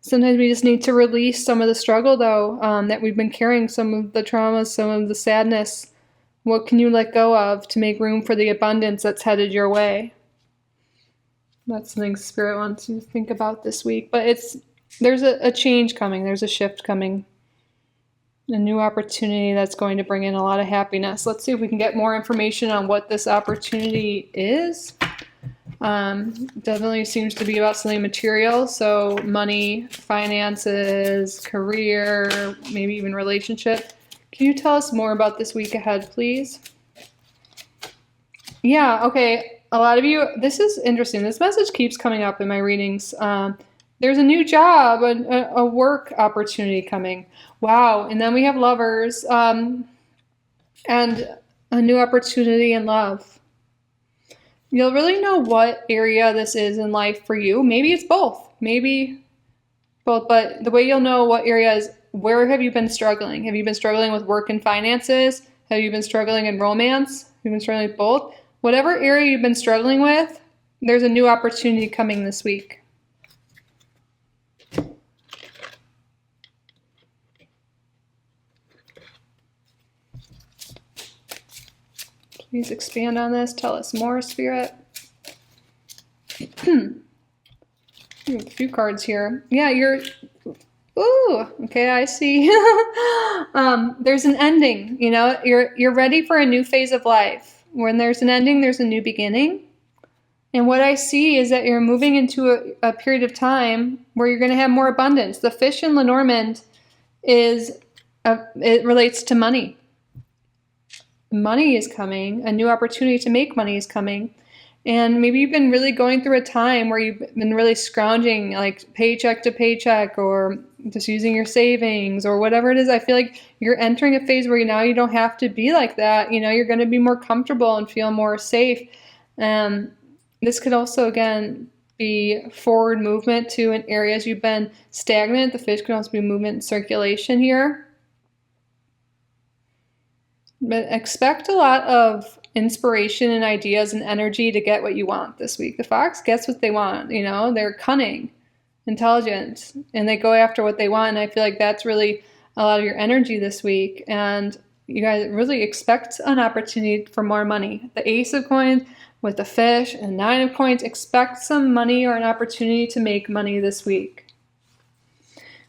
[SPEAKER 1] Sometimes we just need to release some of the struggle, though, that we've been carrying, some of the traumas, some of the sadness. What can you let go of to make room for the abundance that's headed your way? That's something Spirit wants you to think about this week. But there's a change coming. There's a shift coming. A new opportunity that's going to bring in a lot of happiness. Let's see if we can get more information on what this opportunity is. Definitely seems to be about something material. So money, finances, career, maybe even relationship. Can you tell us more about this week ahead, please? Yeah, okay. A lot of you, this is interesting. This message keeps coming up in my readings. There's a new job, a work opportunity coming. Wow. And then we have Lovers, and a new opportunity in love. You'll really know what area this is in life for you. Maybe it's both. Maybe both. But the way you'll know what area is, where have you been struggling? Have you been struggling with work and finances? Have you been struggling in romance? Have you been struggling with both? Whatever area you've been struggling with, there's a new opportunity coming this week. Please expand on this. Tell us more, Spirit. A few cards here. Yeah, ooh, okay, I see. There's an ending, you know, you're ready for a new phase of life. When there's an ending, there's a new beginning. And what I see is that you're moving into a period of time where you're going to have more abundance. The fish in Lenormand it relates to money. Money is coming. A new opportunity to make money is coming. And maybe you've been really going through a time where you've been really scrounging, like paycheck to paycheck, or just using your savings or whatever it is. I feel like you're entering a phase where now you don't have to be like that. You know, you're going to be more comfortable and feel more safe. This could also, again, be forward movement to in areas you've been stagnant. The fish could also be movement and circulation here. But expect a lot of inspiration and ideas and energy to get what you want this week. The fox gets what they want, you know, they're cunning, intelligent, and they go after what they want. And I feel like that's really a lot of your energy this week. And you guys really expect an opportunity for more money. The Ace of Coins with the fish and 9 of Coins, expect some money or an opportunity to make money this week.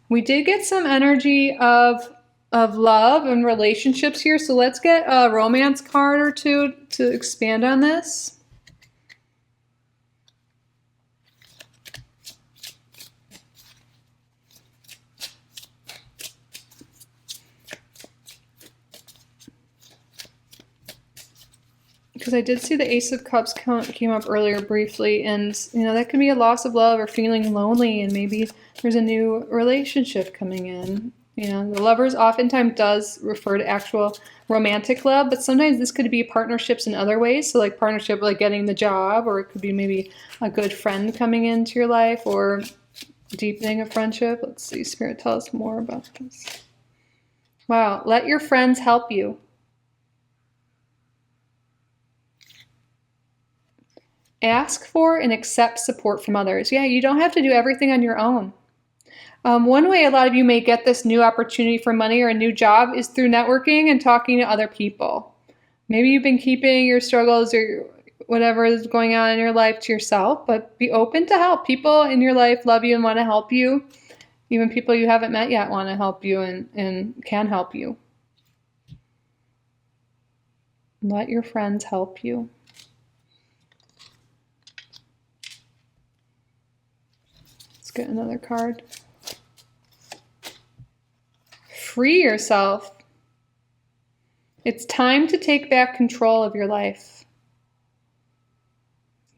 [SPEAKER 1] We did get some energy of love and relationships here. So let's get a romance card or two to expand on this. because I did see the Ace of Cups came up earlier briefly, and that can be a loss of love or feeling lonely, and maybe there's a new relationship coming in. The Lovers oftentimes does refer to actual romantic love, but sometimes this could be partnerships in other ways. So like partnership, like getting the job, or it could be maybe a good friend coming into your life, or deepening a friendship. Let's see, Spirit, tell us more about this. Wow, let your friends help you. Ask for and accept support from others. Yeah, you don't have to do everything on your own. One way a lot of you may get this new opportunity for money or a new job is through networking and talking to other people. Maybe you've been keeping your struggles or whatever is going on in your life to yourself, but be open to help. People in your life love you and want to help you. Even people you haven't met yet want to help you and can help you. Let your friends help you. Let's get another card. Free yourself. It's time to take back control of your life.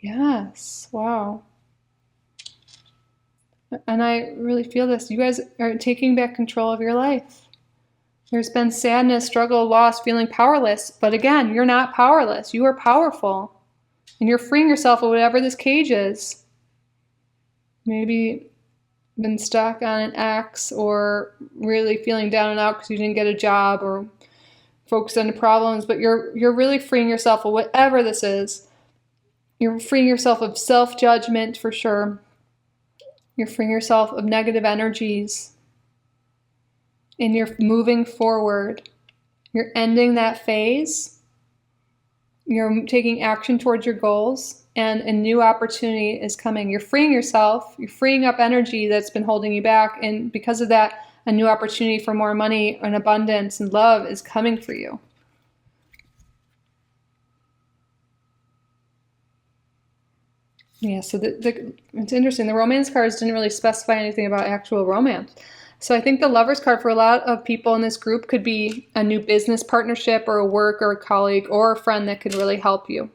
[SPEAKER 1] Yes, wow. And I really feel this. You guys are taking back control of your life. There's been sadness, struggle, loss, feeling powerless. But again, you're not powerless. You are powerful. And you're freeing yourself of whatever this cage is. Maybe been stuck on an ex, or really feeling down and out because you didn't get a job, or focused on the problems, but you're really freeing yourself of whatever this is. You're freeing yourself of self-judgment for sure. You're freeing yourself of negative energies. And you're moving forward. You're ending that phase. You're taking action towards your goals. And a new opportunity is coming. You're freeing yourself. You're freeing up energy that's been holding you back. And because of that, a new opportunity for more money and abundance and love is coming for you. Yeah, so it's interesting. The romance cards didn't really specify anything about actual romance. So I think the Lovers card for a lot of people in this group could be a new business partnership, or a work or a colleague or a friend that could really help you.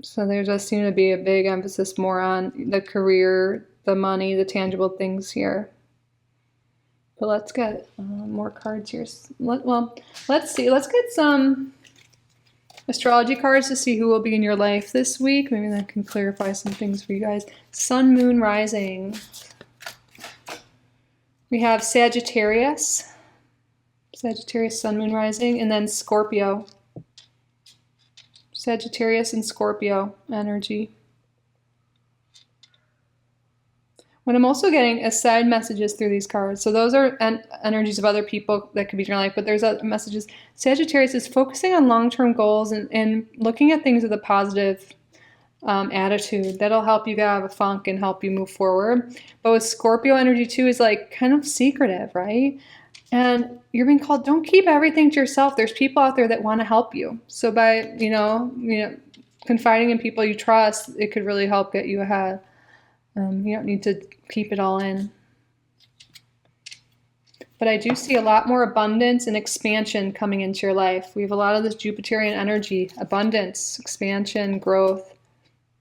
[SPEAKER 1] So there does seem to be a big emphasis more on the career, the money, the tangible things here. But let's get more cards here. Let's see. Let's get some astrology cards to see who will be in your life this week. Maybe that can clarify some things for you guys. Sun, Moon, Rising. We have Sagittarius. Sagittarius, Sun, Moon, Rising. And then Scorpio. Sagittarius and Scorpio energy. When I'm also getting aside messages through these cards. So those are energies of other people that could be in your life, but there's other messages. Sagittarius is focusing on long-term goals and looking at things with a positive attitude. That'll help you get out of a funk and help you move forward. But with Scorpio energy too is like kind of secretive, right? And you're being called, don't keep everything to yourself. There's people out there that want to help you. So by, confiding in people you trust, it could really help get you ahead. You don't need to keep it all in. But I do see a lot more abundance and expansion coming into your life. We have a lot of this Jupiterian energy, abundance, expansion, growth,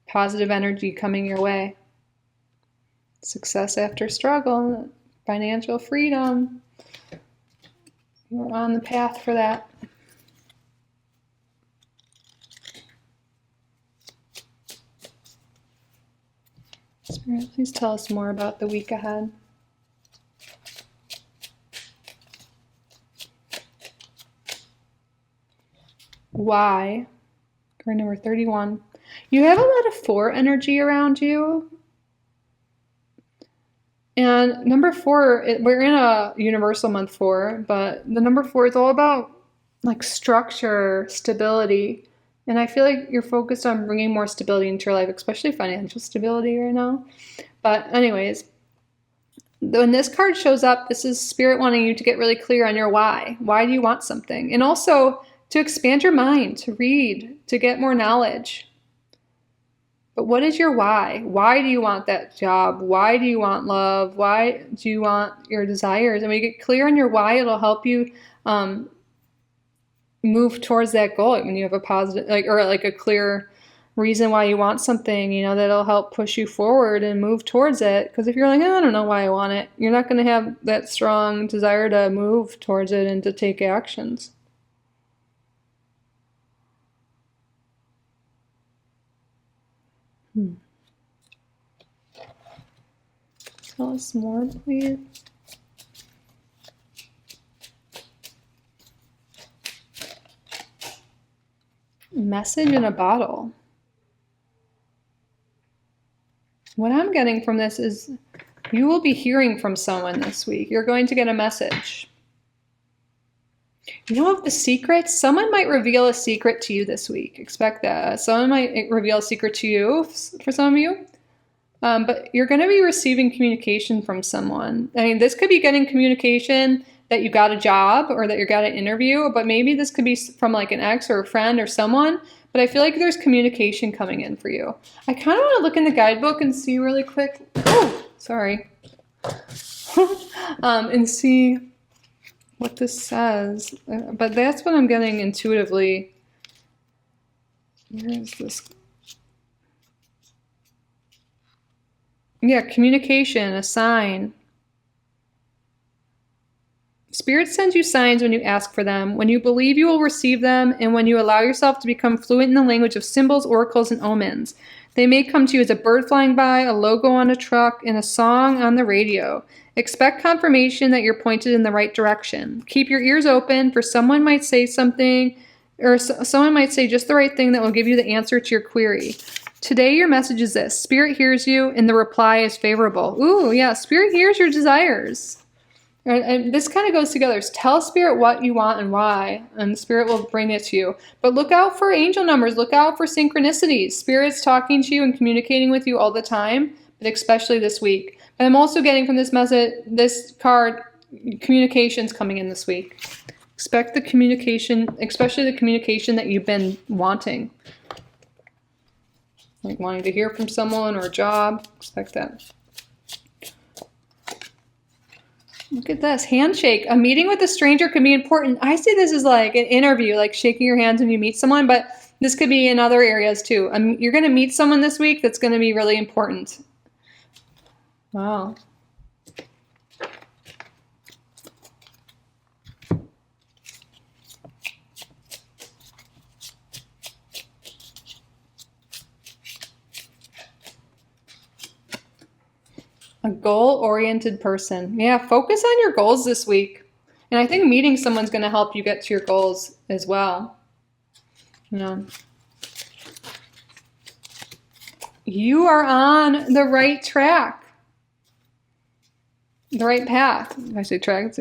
[SPEAKER 1] positive energy coming your way. Success after struggle, financial freedom. You're on the path for that. Spirit, please tell us more about the week ahead. Why? Card number 31. You have a lot of 4 energy around you. And number 4, we're in a universal month 4, but the number 4 is all about like structure, stability. And I feel like you're focused on bringing more stability into your life, especially financial stability right now. But anyways, when this card shows up, this is Spirit wanting you to get really clear on your why. Why do you want something? And also to expand your mind, to read, to get more knowledge. But what is your why? Why do you want that job? Why do you want love? Why do you want your desires? And when you get clear on your why, it'll help you move towards that goal. When you have a positive, or a clear reason why you want something, that'll help push you forward and move towards it. Because if you're like, oh, I don't know why I want it, you're not going to have that strong desire to move towards it and to take actions. Tell us more, please. Message in a bottle. What I'm getting from this is you will be hearing from someone this week. You're going to get a message. You know the secrets? Someone might reveal a secret to you this week. Expect that. Someone might reveal a secret to you, for some of you. But you're going to be receiving communication from someone. I mean, this could be getting communication that you got a job or that you got an interview, but maybe this could be from like an ex or a friend or someone. But I feel like there's communication coming in for you. I kind of want to look in the guidebook and see really quick. Oh, sorry. And see what this says. But that's what I'm getting intuitively. Where is this? Yeah, communication, a sign. Spirit sends you signs when you ask for them, when you believe you will receive them, and when you allow yourself to become fluent in the language of symbols, oracles, and omens. They may come to you as a bird flying by, a logo on a truck, and a song on the radio. Expect confirmation that you're pointed in the right direction. Keep your ears open, for someone might say something, or someone might say just the right thing that will give you the answer to your query. Today, your message is this. Spirit hears you, and the reply is favorable. Ooh, yeah, Spirit hears your desires. And this kind of goes together. Tell Spirit what you want and why, and Spirit will bring it to you. But look out for angel numbers. Look out for synchronicities. Spirit's talking to you and communicating with you all the time, but especially this week. But I'm also getting from this message, this card, communications coming in this week. Expect the communication, especially the communication that you've been wanting. Like wanting to hear from someone or a job. Expect that. Look at this. Handshake. A meeting with a stranger can be important. I see this as like an interview, like shaking your hands when you meet someone, but this could be in other areas too. You're going to meet someone this week that's going to be really important. Wow. A goal-oriented person. Yeah, focus on your goals this week. And I think meeting someone's going to help you get to your goals as well. You are on the right track. The right path. I say track.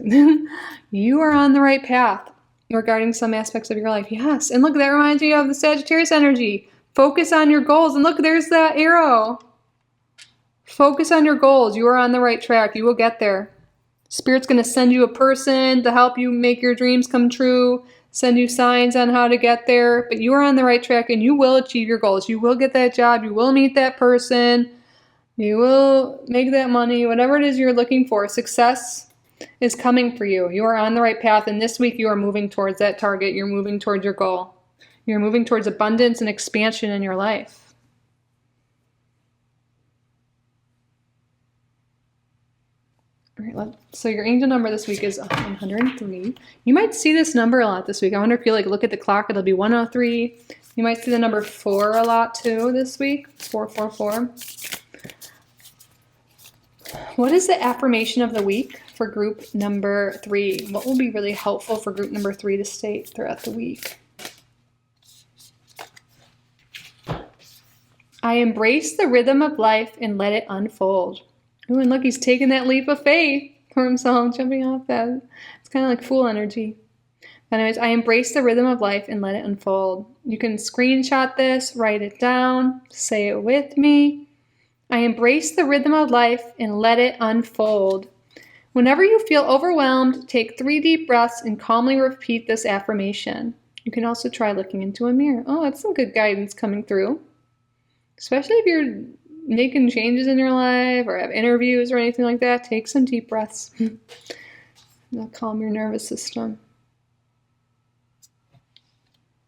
[SPEAKER 1] You are on the right path regarding some aspects of your life. Yes. And look, that reminds me of the Sagittarius energy. Focus on your goals. And look, there's that arrow. Focus on your goals. You are on the right track. You will get there. Spirit's going to send you a person to help you make your dreams come true, send you signs on how to get there, but you are on the right track and you will achieve your goals. You will get that job. You will meet that person. You will make that money. Whatever it is you're looking for, success is coming for you. You are on the right path, and this week you are moving towards that target. You're moving towards your goal. You're moving towards abundance and expansion in your life. All right, so your angel number this week is 103. You might see this number a lot this week. I wonder if you look at the clock, it'll be 103. You might see the number 4 a lot too this week, 444. What is the affirmation of the week for group number 3? What will be really helpful for group number 3 to state throughout the week? I embrace the rhythm of life and let it unfold. Ooh, and look, he's taking that leap of faith for himself, jumping off that. It's kind of like fool energy. Anyways, I embrace the rhythm of life and let it unfold. You can screenshot this, write it down, say it with me. I embrace the rhythm of life and let it unfold. Whenever you feel overwhelmed, take 3 deep breaths and calmly repeat this affirmation. You can also try looking into a mirror. Oh, that's some good guidance coming through. Especially if you're making changes in your life or have interviews or anything like that, take some deep breaths. That'll calm your nervous system.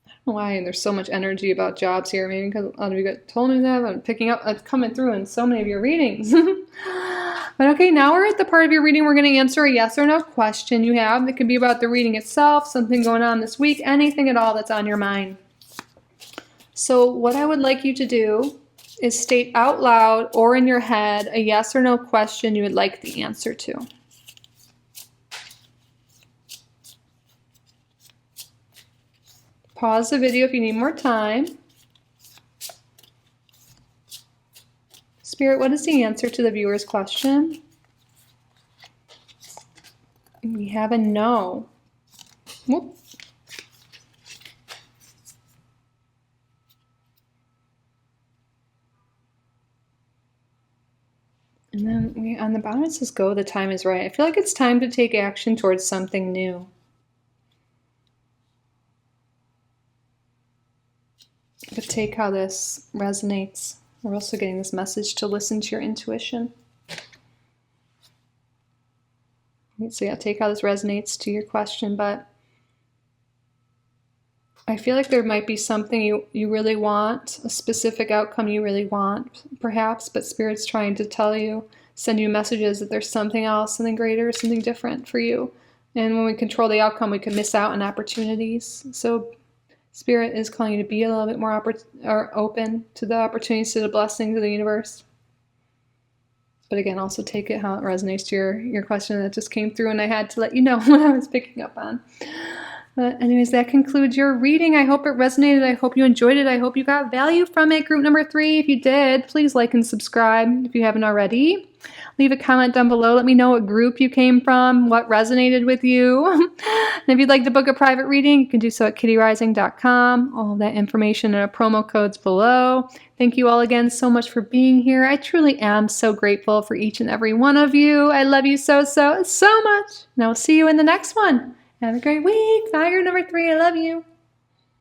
[SPEAKER 1] I don't know why there's so much energy about jobs here. Maybe because a lot of you told me that. I'm picking up, it's coming through in so many of your readings. But okay, now we're at the part of your reading we're going to answer a yes or no question you have. It could be about the reading itself, something going on this week, anything at all that's on your mind. So what I would like you to do is state out loud or in your head a yes or no question you would like the answer to. Pause the video if you need more time. Spirit, what is the answer to the viewer's question? We have a no. Whoop. And then on the bottom it says go, the time is right. I feel like it's time to take action towards something new. But take how this resonates. We're also getting this message to listen to your intuition. So yeah, take how this resonates to your question, but I feel like there might be something you really want, a specific outcome you really want, perhaps, but Spirit's trying to tell you, send you messages that there's something else, something greater, something different for you. And when we control the outcome, we can miss out on opportunities. So Spirit is calling you to be a little bit more open to the opportunities, to the blessings of the universe. But again, also take it how it resonates to your question that just came through, and I had to let you know what I was picking up on. But anyways, that concludes your reading. I hope it resonated. I hope you enjoyed it. I hope you got value from it. Group number 3, if you did, please like and subscribe if you haven't already. Leave a comment down below. Let me know what group you came from, what resonated with you. And if you'd like to book a private reading, you can do so at kittyrising.com. All of that information and promo codes below. Thank you all again so much for being here. I truly am so grateful for each and every one of you. I love you so much. And I will see you in the next one. Have a great week. Bye, group number 3. I love you.